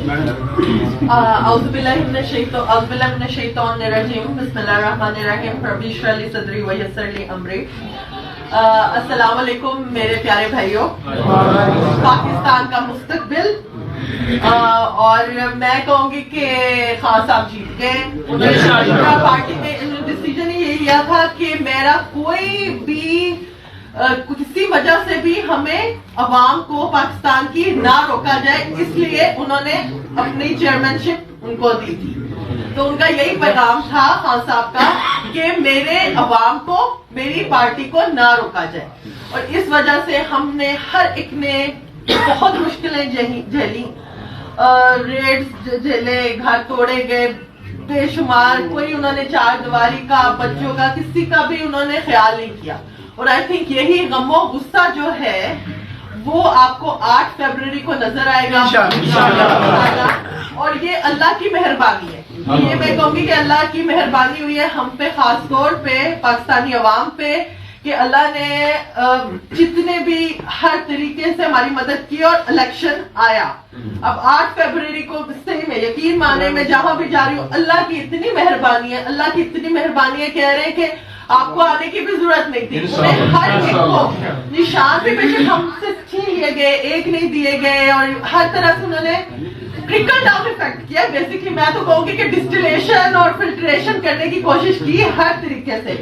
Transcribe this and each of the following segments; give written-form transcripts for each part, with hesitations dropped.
أعوذ بالله من الشيطان الرجيم بسم الله الرحمن الرحیم رب اشرح لي صدری ويسر لي امری. السلام علیکم میرے پیارے بھائیوں. پاکستان کا مستقبل اور میں کہوں گی کہ خان صاحب جیت گئے. پارٹی نے ڈیسیجن یہ لیا تھا کہ میرا کوئی بھی کسی وجہ سے بھی ہمیں عوام کو پاکستان کی نہ روکا جائے, اس لیے انہوں نے اپنی چیئرمین شپ ان کو دی تھی. تو ان کا یہی پیغام تھا خان صاحب کا کہ میرے عوام کو میری پارٹی کو نہ روکا جائے. اور اس وجہ سے ہم نے ہر ایک نے بہت مشکلیں جھیلی, ریڈز جھیلے, گھر توڑے گئے بے شمار. کوئی انہوں نے چار دیواری کا, بچوں کا, کسی کا بھی انہوں نے خیال نہیں کیا. اور آئی تھنک یہی غم و غصہ جو ہے وہ آپ کو 8 فروری کو نظر آئے گا انشاءاللہ. اور یہ اللہ کی مہربانی ہے, یہ میں کہوں گی کہ اللہ کی مہربانی ہوئی ہے ہم پہ, خاص طور پہ پاکستانی عوام پہ, کہ اللہ نے جتنے بھی ہر طریقے سے ہماری مدد کی اور الیکشن آیا. اب 8 فروری کو صحیح میں یقین مانے میں جہاں بھی جا رہی ہوں اللہ کی اتنی مہربانی ہے, اللہ کی اتنی مہربانی ہے. کہہ رہے ہیں کہ آپ کو آنے کی بھی ضرورت نہیں تھی. انہیں ہر ایک کو نشان بھی بے شک ہم سے چھین لیے گئے, ایک نہیں دیے گئے, اور ہر طرح سے انہوں نے ٹرکل ڈاؤن افیکٹ کیا. بیسکلی میں تو کہوں گی کہ ڈسٹیلیشن اور فلٹریشن کرنے کی کوشش کی ہر طریقے سے,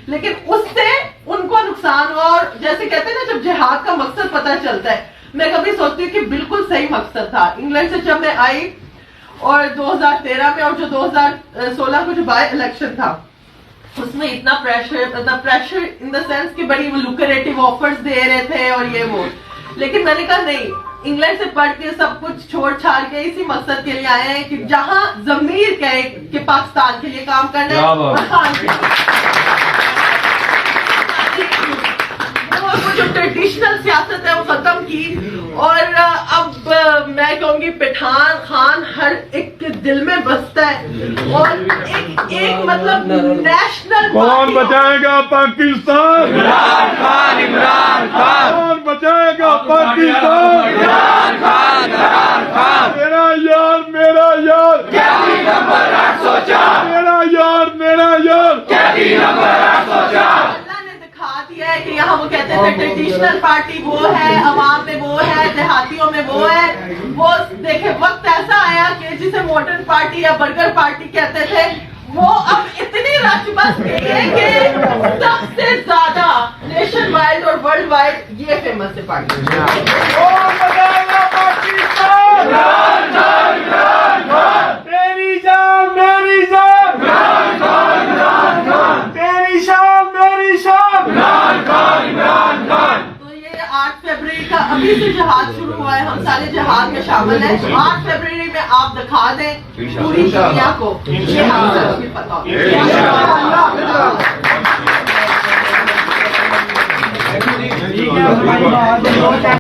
لیکن اس سے ان کو نقصان ہوا. اور جیسے کہتے ہیں نا جب جہاد کا مقصد پتہ چلتا ہے, میں کبھی سوچتی ہوں کہ بالکل صحیح مقصد تھا. انگلینڈ سے جب میں آئی اور 2013 میں اور جو 2016 کو جو بائی الیکشن تھا اس میں اتنا پریشر ان دا سینس کہ بڑی لوکریٹو آفرز دے رہے تھے اور یہ وہ, لیکن میں نے کہا نہیں, انگلینڈ سے پڑھ کے سب کچھ چھوڑ چھاڑ کے اسی مقصد کے لیے آئے ہیں کہ جہاں ضمیر کہے کہ پاکستان کے لیے کام کرنا ہے وہ جو ٹریڈیشنل سیاست ہے وہ ختم کی. اور اب میں کہوں گی پٹھان خان ہر ایک کے دل میں بستا ہے, اور ایک مطلب نیشنل. کون بچائے گا پاکستان؟ عمران خان. عمران خان. کون بچائے گا پاکستان؟ عمران خان. عمران خان. میرا یار میرا یار قیدی نمبر 804. میرا یار میرا یار قیدی نمبر 804. ہے کہ یہاں وہ کہتے تھے ٹریڈیشنل پارٹی وہ ہے, عوام میں وہ ہے, دیہاتیوں میں وہ ہے. وہ دیکھیں وقت ایسا آیا کہ جسے ماڈرن پارٹی یا برگر پارٹی کہتے تھے وہ اب اتنی رچ بس گئی ہے کہ سب سے زیادہ نیشن وائڈ اور ورلڈ وائڈ یہ فیمس ہے پارٹی. ابھی سے جہاد شروع ہوا ہے, ہم سارے جہاد میں شامل ہیں. 8 فروری میں آپ دکھا دیں پوری دنیا کو, یہ ہم سب کو پتا ہوگا.